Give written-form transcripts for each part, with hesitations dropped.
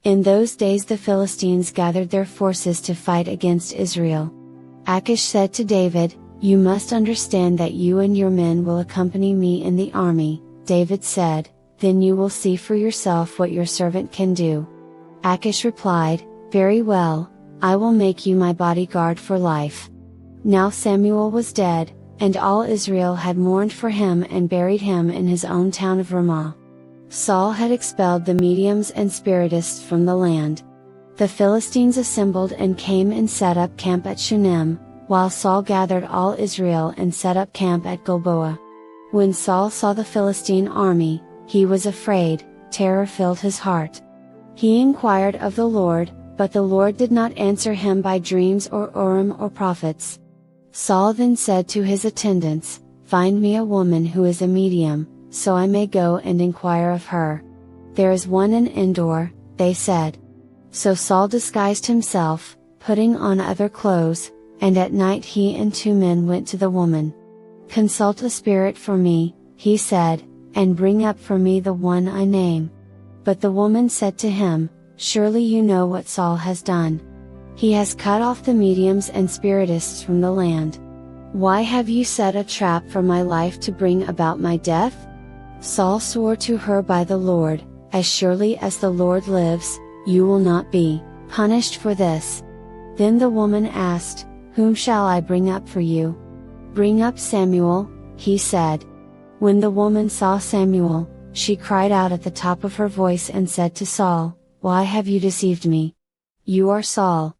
In those days the Philistines gathered their forces to fight against Israel. Achish said to David, "You must understand that you and your men will accompany me in the army." David said, "Then you will see for yourself what your servant can do." Achish replied, "Very well, I will make you my bodyguard for life." Now Samuel was dead, and all Israel had mourned for him and buried him in his own town of Ramah. Saul had expelled the mediums and spiritists from the land. The Philistines assembled and came and set up camp at Shunem, while Saul gathered all Israel and set up camp at Gilboa. When Saul saw the Philistine army, he was afraid, terror filled his heart. He inquired of the Lord, but the Lord did not answer him by dreams or Urim or prophets. Saul then said to his attendants, "Find me a woman who is a medium, so I may go and inquire of her." "There is one in Endor," they said. So Saul disguised himself, putting on other clothes, and at night he and 2 men went to the woman. "Consult a spirit for me," he said, "and bring up for me the one I name." But the woman said to him, "Surely you know what Saul has done. He has cut off the mediums and spiritists from the land. Why have you set a trap for my life to bring about my death?" Saul swore to her by the Lord, "As surely as the Lord lives, you will not be punished for this." Then the woman asked, "Whom shall I bring up for you?" "Bring up Samuel," he said. When the woman saw Samuel, she cried out at the top of her voice and said to Saul, "Why have you deceived me? You are Saul."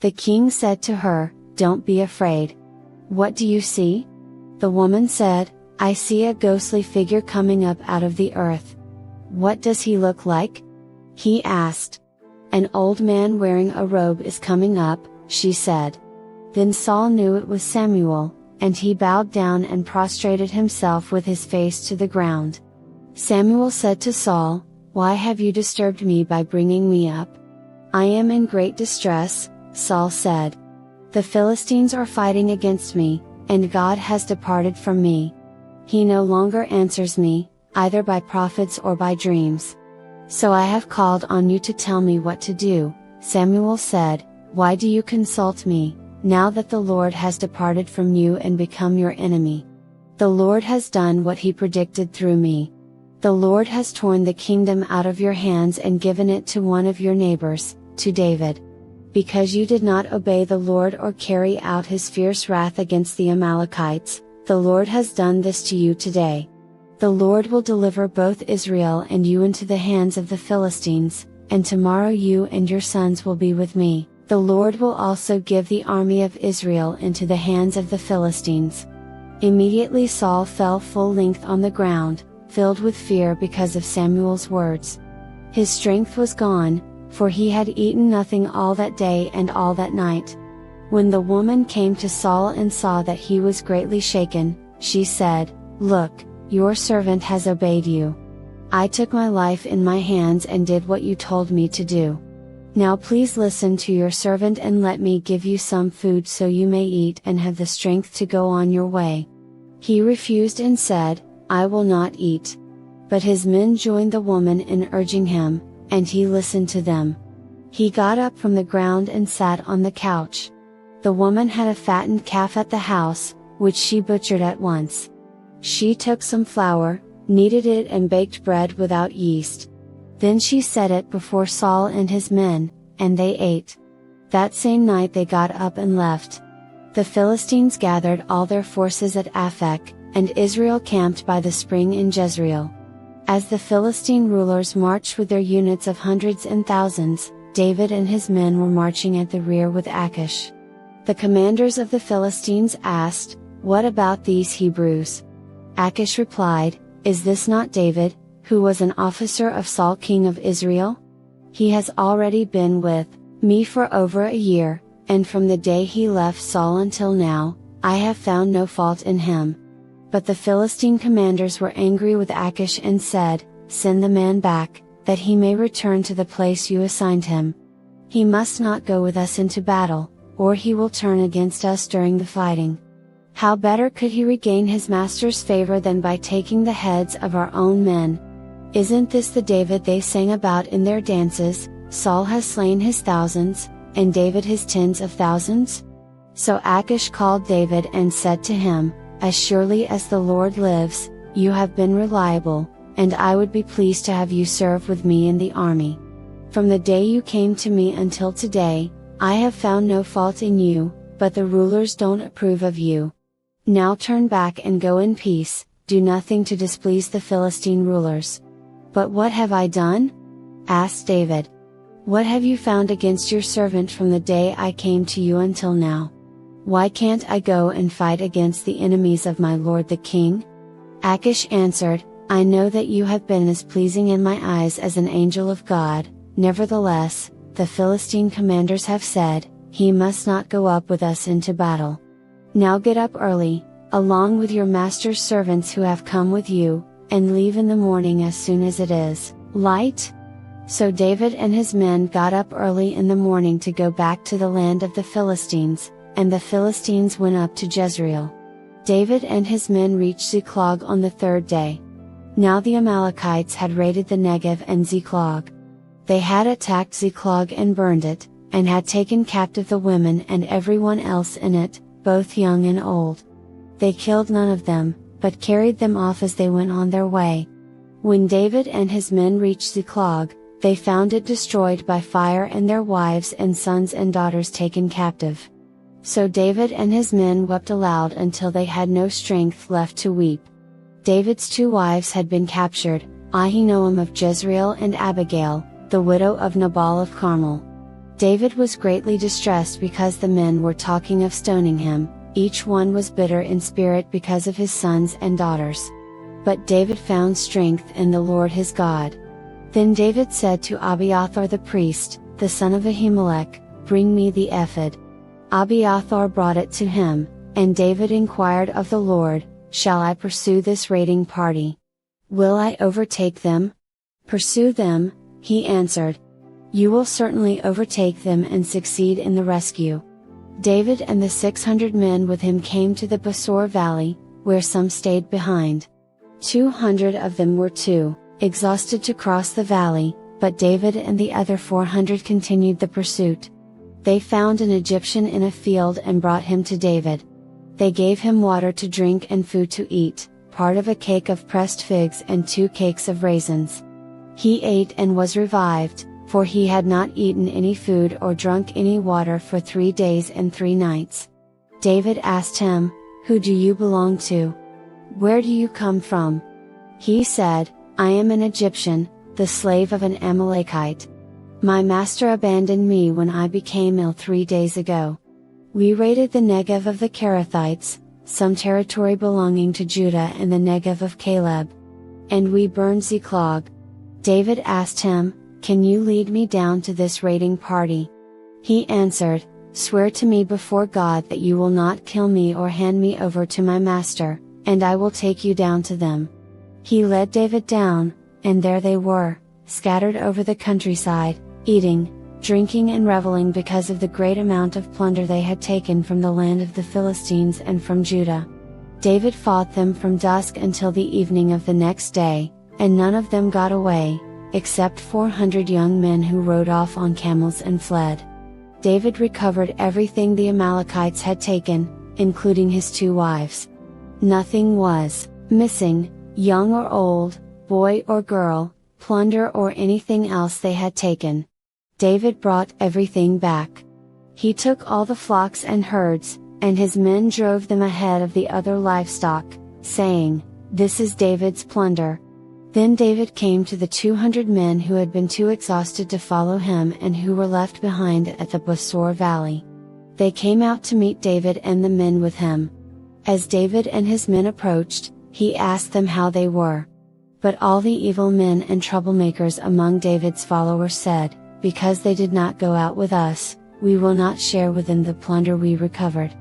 The king said to her, "Don't be afraid. What do you see?" The woman said, "I see a ghostly figure coming up out of the earth." "What does he look like?" he asked. "An old man wearing a robe is coming up," she said. Then Saul knew it was Samuel, and he bowed down and prostrated himself with his face to the ground. Samuel said to Saul, "Why have you disturbed me by bringing me up?" "I am in great distress," Saul said. "The Philistines are fighting against me, and God has departed from me. He no longer answers me, either by prophets or by dreams. So I have called on you to tell me what to do." Samuel said, "Why do you consult me, now that the Lord has departed from you and become your enemy? The Lord has done what he predicted through me. The Lord has torn the kingdom out of your hands and given it to one of your neighbors, to David. Because you did not obey the Lord or carry out his fierce wrath against the Amalekites, the Lord has done this to you today. The Lord will deliver both Israel and you into the hands of the Philistines, and tomorrow you and your sons will be with me. The Lord will also give the army of Israel into the hands of the Philistines." Immediately Saul fell full length on the ground, filled with fear because of Samuel's words. His strength was gone, for he had eaten nothing all that day and all that night. When the woman came to Saul and saw that he was greatly shaken, she said, "Look, your servant has obeyed you. I took my life in my hands and did what you told me to do. Now please listen to your servant and let me give you some food so you may eat and have the strength to go on your way." He refused and said, "I will not eat." But his men joined the woman in urging him, and he listened to them. He got up from the ground and sat on the couch. The woman had a fattened calf at the house, which she butchered at once. She took some flour, kneaded it and baked bread without yeast. Then she set it before Saul and his men, and they ate. That same night they got up and left. The Philistines gathered all their forces at Aphek, and Israel camped by the spring in Jezreel. As the Philistine rulers marched with their units of hundreds and thousands, David and his men were marching at the rear with Achish. The commanders of the Philistines asked, "What about these Hebrews?" Achish replied, "Is this not David, who was an officer of Saul king of Israel? He has already been with me for over a year, and from the day he left Saul until now, I have found no fault in him." But the Philistine commanders were angry with Achish and said, "Send the man back, that he may return to the place you assigned him. He must not go with us into battle, or he will turn against us during the fighting. How better could he regain his master's favor than by taking the heads of our own men? Isn't this the David they sang about in their dances, Saul has slain his thousands, and David his tens of thousands?" So Achish called David and said to him, "As surely as the Lord lives, you have been reliable, and I would be pleased to have you serve with me in the army. From the day you came to me until today, I have found no fault in you, but the rulers don't approve of you. Now turn back and go in peace, do nothing to displease the Philistine rulers." "But what have I done?" asked David. "What have you found against your servant from the day I came to you until now? Why can't I go and fight against the enemies of my lord the king?" Achish answered, "I know that you have been as pleasing in my eyes as an angel of God, nevertheless, the Philistine commanders have said, 'He must not go up with us into battle.' Now get up early, along with your master's servants who have come with you, and leave in the morning as soon as it is light." So David and his men got up early in the morning to go back to the land of the Philistines, and the Philistines went up to Jezreel. David and his men reached Ziklag on the third day. Now the Amalekites had raided the Negev and Ziklag. They had attacked Ziklag and burned it, and had taken captive the women and everyone else in it, both young and old. They killed none of them, but carried them off as they went on their way. When David and his men reached Ziklag, they found it destroyed by fire and their wives and sons and daughters taken captive. So David and his men wept aloud until they had no strength left to weep. David's 2 wives had been captured, Ahinoam of Jezreel and Abigail, the widow of Nabal of Carmel. David was greatly distressed because the men were talking of stoning him, each one was bitter in spirit because of his sons and daughters. But David found strength in the Lord his God. Then David said to Abiathar the priest, the son of Ahimelech, "Bring me the ephod." Abiathar brought it to him, and David inquired of the Lord, "Shall I pursue this raiding party? Will I overtake them?" "Pursue them," he answered. "You will certainly overtake them and succeed in the rescue." David and the 600 men with him came to the Besor valley, where some stayed behind. 200 of them were too exhausted to cross the valley, but David and the other 400 continued the pursuit. They found an Egyptian in a field and brought him to David. They gave him water to drink and food to eat, part of a cake of pressed figs and 2 cakes of raisins. He ate and was revived, for he had not eaten any food or drunk any water for 3 days and 3 nights. David asked him, "Who do you belong to? Where do you come from?" He said, "I am an Egyptian, the slave of an Amalekite. My master abandoned me when I became ill 3 days ago. We raided the Negev of the Kerethites, some territory belonging to Judah, and the Negev of Caleb. And we burned Ziklag." David asked him, "Can you lead me down to this raiding party?" He answered, "Swear to me before God that you will not kill me or hand me over to my master, and I will take you down to them." He led David down, and there they were, scattered over the countryside, eating, drinking and reveling because of the great amount of plunder they had taken from the land of the Philistines and from Judah. David fought them from dusk until the evening of the next day, and none of them got away, except 400 young men who rode off on camels and fled. David recovered everything the Amalekites had taken, including his 2 wives. Nothing was missing, young or old, boy or girl, plunder or anything else they had taken. David brought everything back. He took all the flocks and herds, and his men drove them ahead of the other livestock, saying, "This is David's plunder." Then David came to the 200 men who had been too exhausted to follow him and who were left behind at the Besor valley. They came out to meet David and the men with him. As David and his men approached, he asked them how they were. But all the evil men and troublemakers among David's followers said, "Because they did not go out with us, we will not share with them the plunder we recovered.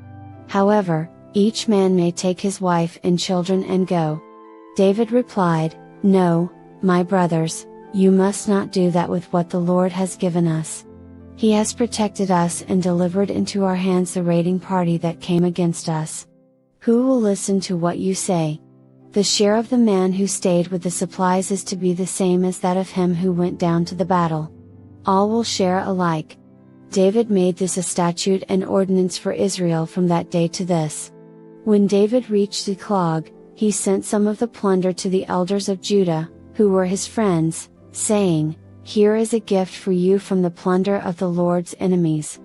However, each man may take his wife and children and go." David replied, "No, my brothers, you must not do that with what the Lord has given us. He has protected us and delivered into our hands the raiding party that came against us. Who will listen to what you say? The share of the man who stayed with the supplies is to be the same as that of him who went down to the battle. All will share alike. David made this a statute and ordinance for Israel from that day to this. When David reached Ziklag, he sent some of the plunder to the elders of Judah, who were his friends, saying, "Here is a gift for you from the plunder of the Lord's enemies."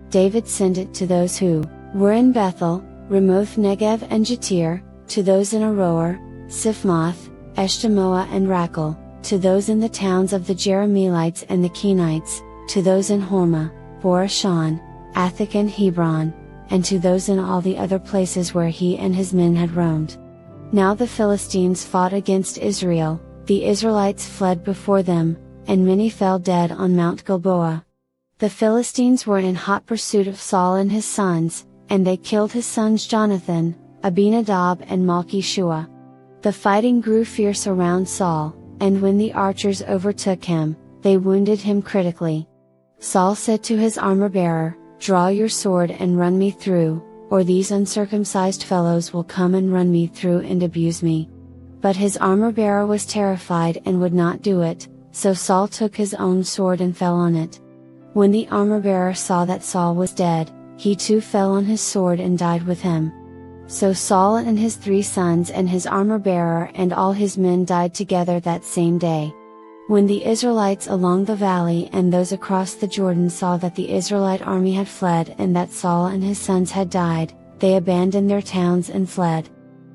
David sent it to those who were in Bethel, Ramoth Negev and Jatir, to those in Aroer, Siphmoth, Eshtemoa and Rakel, to those in the towns of the Jerahmeelites and the Kenites, to those in Hormah, Borashan, Athak and Hebron, and to those in all the other places where he and his men had roamed. Now the Philistines fought against Israel, the Israelites fled before them, and many fell dead on Mount Gilboa. The Philistines were in hot pursuit of Saul and his sons, and they killed his sons Jonathan, Abinadab and Malchishua. The fighting grew fierce around Saul, and when the archers overtook him, they wounded him critically. Saul said to his armor-bearer, "Draw your sword and run me through, or these uncircumcised fellows will come and run me through and abuse me." But his armor-bearer was terrified and would not do it, so Saul took his own sword and fell on it. When the armor-bearer saw that Saul was dead, he too fell on his sword and died with him. So Saul and his 3 sons and his armor-bearer and all his men died together that same day. When the Israelites along the valley and those across the Jordan saw that the Israelite army had fled and that Saul and his sons had died, they abandoned their towns and fled.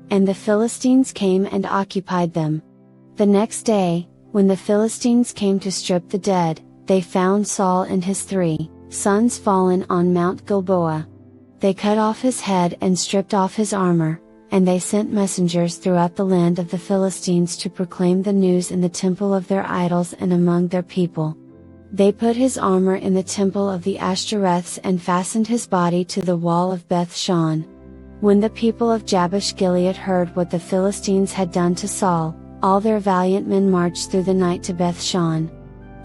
And the Philistines came and occupied them. The next day, when the Philistines came to strip the dead, they found Saul and his 3 sons fallen on Mount Gilboa. They cut off his head and stripped off his armor, and they sent messengers throughout the land of the Philistines to proclaim the news in the temple of their idols and among their people. They put his armor in the temple of the Ashtoreths and fastened his body to the wall of Beth-shan. When the people of Jabesh Gilead heard what the Philistines had done to Saul, all their valiant men marched through the night to Beth-shan.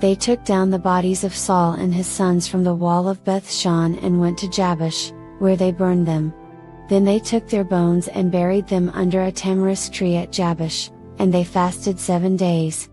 They took down the bodies of Saul and his sons from the wall of Beth-shan and went to Jabesh, where they burned them. Then they took their bones and buried them under a tamarisk tree at Jabesh, and they fasted 7 days.